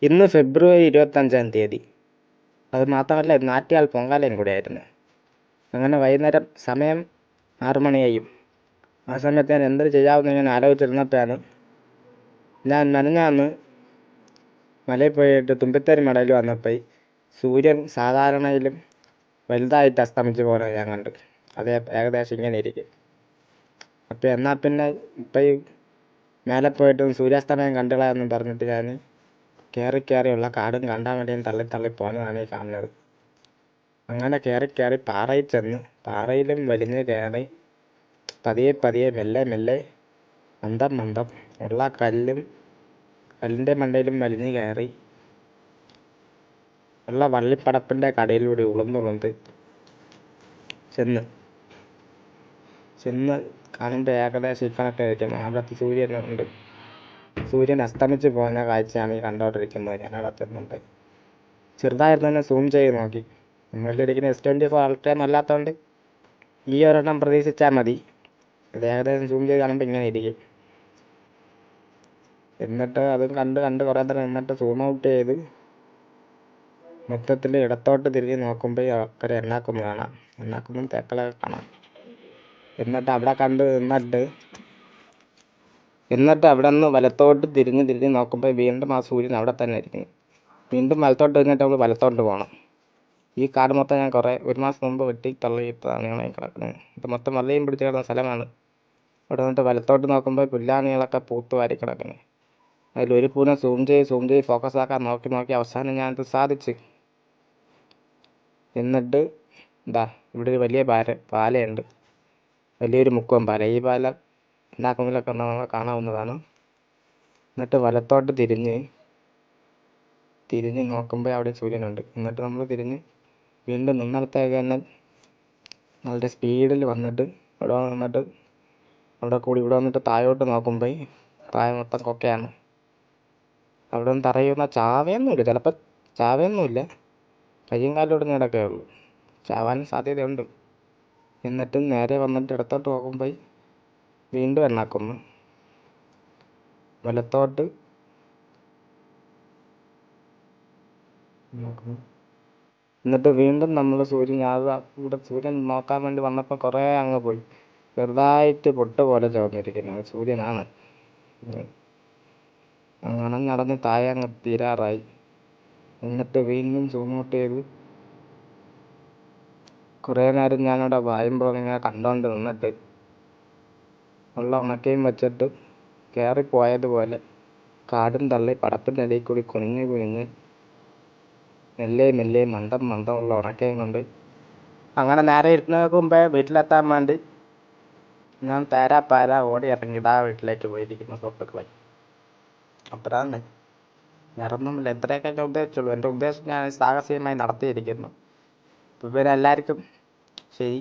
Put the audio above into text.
ഇന്ന് ഫെബ്രുവരി 25. അത് മാത്രമല്ല ഇന്ന് ആറ്റുകാൽ പൊങ്കാലയും കൂടെയായിരുന്നു. അങ്ങനെ വൈകുന്നേരം സമയം 6 മണിയായും. ആ സമയത്ത് ഞാൻ എന്ത് ചെയ്യാമെന്ന് ഞാൻ ആലോചിച്ചിരുന്നപ്പോഴാണ് ഞാൻ മെനഞ്ഞാന്ന് മലയിൽ പോയിട്ട് തുമ്പിത്തേരി മടയിൽ വന്നപ്പോൾ സൂര്യൻ സാധാരണയിലും വലുതായിട്ട് അസ്തമിച്ച് പോകുന്നത് ഞാൻ കണ്ടു. അത് ഏകദേശം ഇങ്ങനെ ഇരിക്കും. അപ്പോൾ എന്നാൽ പിന്നെ ഇപ്പം ഈ മേലെ പോയിട്ട് സൂര്യാസ്തമയം കണ്ടുകളായെന്നും പറഞ്ഞിട്ട് ഞാൻ കയറിയുള്ള കാടും കണ്ടാൻ വേണ്ടിയും തള്ളി പോകുന്നതാണ് ഈ കാണുന്നത്. അങ്ങനെ കയറി പാറയിൽ ചെന്ന് പാറയിലും വലിഞ്ഞ് കയറി പതിയെ മെല്ലെ മന്ദം ഉള്ള കല്ലിൻ്റെ മണ്ടയിലും വലിഞ്ഞ് കയറി ഉള്ള വള്ളിപ്പടപ്പിൻ്റെ കടയിലൂടെ ഉളുന്നുകൊണ്ട് ചെന്ന് കാണുമ്പോൾ ഏകദേശം ഇക്കണക്കെ ഇരിക്കുന്നു. അവിടുത്തെ സൂര്യൻ അസ്തമിച്ച് പോകുന്ന കാഴ്ചയാണ് ഈ കണ്ടുകൊണ്ടിരിക്കുന്നത്. ഞാൻ അവിടെ ചെന്നുണ്ട് ചെറുതായിരുന്നു തന്നെ സൂം ചെയ്ത് നോക്കി. നമ്മളിരിക്കുന്ന S24 അൾട്രയൊന്നും അല്ലാത്തതുകൊണ്ട് ഈ ഒരെണ്ണം പ്രതീക്ഷിച്ചാൽ മതി. അത് ഏകദേശം സൂം ചെയ്ത് കാണുമ്പോൾ ഇങ്ങനെ ഇരിക്കും. എന്നിട്ട് അതും കണ്ട് കുറേ നേരം നിന്നിട്ട് സൂം ഔട്ട് ചെയ്ത് മൊത്തത്തിൽ ഇടത്തോട്ട് തിരിഞ്ഞ് നോക്കുമ്പോൾ അക്കരെ എണ്ണാക്കുന്ന് കാണാം. എണ്ണാക്കുന്നും തേക്കളൊക്കെ കാണാം. എന്നിട്ട് അവിടെ കണ്ട് എന്നിട്ട് അവിടെ നിന്ന് വലത്തോട്ട് തിരിഞ്ഞ് നോക്കുമ്പോൾ വീണ്ടും ആ സൂര്യൻ അവിടെ തന്നെ ഇരിക്കുന്നു. വീണ്ടും വലത്തോട്ട് തിരിഞ്ഞിട്ട് നമ്മൾ വലത്തോട്ട് പോകണം. ഈ കാട് മൊത്തം ഞാൻ 1 മാസം മുമ്പ് വെട്ടി തള്ളിയിട്ടതാണ് ഈ കിടക്കുന്നത്. ഇത് മൊത്തം വള്ളിയും പിടിച്ച് കിടന്ന സ്ഥലമാണ്. അവിടെ നിന്നിട്ട് വലത്തോട്ട് നോക്കുമ്പോൾ പുല്ലാണികളൊക്കെ പൂത്തുവാരി കിടക്കുന്നത്. അതിലൊരു പൂനെ സൂം ചെയ്ത് ഫോക്കസ് ആക്കാൻ നോക്കി അവസാനം ഞാനത് സാധിച്ച്. എന്നിട്ട് ഇവിടെ ഒരു വലിയ പാലയുണ്ട്. വലിയൊരു മുക്കുവൻ പാല. ഈ പാല എന്നാക്കുമ്പിലൊക്കെ നമുക്ക് കാണാവുന്നതാണ്. എന്നിട്ട് വലത്തോട്ട് തിരിഞ്ഞ് നോക്കുമ്പോൾ അവിടെ സൂര്യനുണ്ട്. എന്നിട്ട് നമ്മൾ തിരിഞ്ഞ് വീണ്ടും നിന്നിടത്തേക്ക് തന്നെ വളരെ സ്പീഡിൽ വന്നിട്ട് ഇവിടെ വന്നിട്ട് താഴോട്ട് നോക്കുമ്പോൾ താഴെ മൊത്തം കൊക്കയാണ്. അവിടെ നിന്ന് തറയുന്ന ചാവയൊന്നുമില്ല. ചിലപ്പോൾ ചാവയൊന്നുമില്ല, കയ്യും കാലും ഒടിഞ്ഞ് കിടക്കേ ഉള്ളൂ. ചാവാനും സാധ്യതയുണ്ട്. എന്നിട്ട് നേരെ വന്നിട്ട് ഇടത്തോട്ട് നോക്കുമ്പോൾ വീണ്ടും എണ്ണാക്കുന്ന്. വലത്തോട്ട് എന്നിട്ട് വീണ്ടും നമ്മൾ സൂര്യൻ നോക്കാൻ വേണ്ടി വന്നപ്പോൾ കുറേ അങ്ങ് പോയി. ചെറുതായിട്ട് പൊട്ട് പോലെ ചോർന്നിരിക്കുന്നത് സൂര്യനാണ്. അങ്ങനെ നടന്ന് താഴെ അങ്ങ് തീരാറായി. എന്നിട്ട് വീണ്ടും സൂം ഔട്ട് ചെയ്ത് കുറേ നേരം ഞാനവിടെ വായുമ്പോൾ ഇങ്ങനെ കണ്ടോണ്ട് നിന്നിട്ട് ഉള്ള ഉണക്കയും വെച്ചിട്ട് കയറിപ്പോയതുപോലെ കാടും തള്ളി പടപ്പിൻ്റെ ഇടയിൽ കൂടി കുനിഞ്ഞ് മെല്ലെ മന്ദം ഉള്ള ഉണക്കയും കൊണ്ട് അങ്ങനെ നേരെ ഇരുന്നതിന് മുമ്പേ വീട്ടിലെത്താൻ വേണ്ടി ഞാൻ തേരാപ്പാര ഓടി ഇറങ്ങി വീട്ടിലേക്ക് പോയിരിക്കുന്നു സുഹൃത്തുക്കളെ. അപ്പോഴാണ് വേറൊന്നുമില്ല. ഇത്രയൊക്കെ ഞാൻ ഉദ്ദേശിച്ചുള്ളൂ. എൻ്റെ ഉദ്ദേശം ഞാൻ സാഹസികമായി നടത്തിയിരിക്കുന്നു. അപ്പോൾ പിന്നെ എല്ലാവർക്കും ശരി.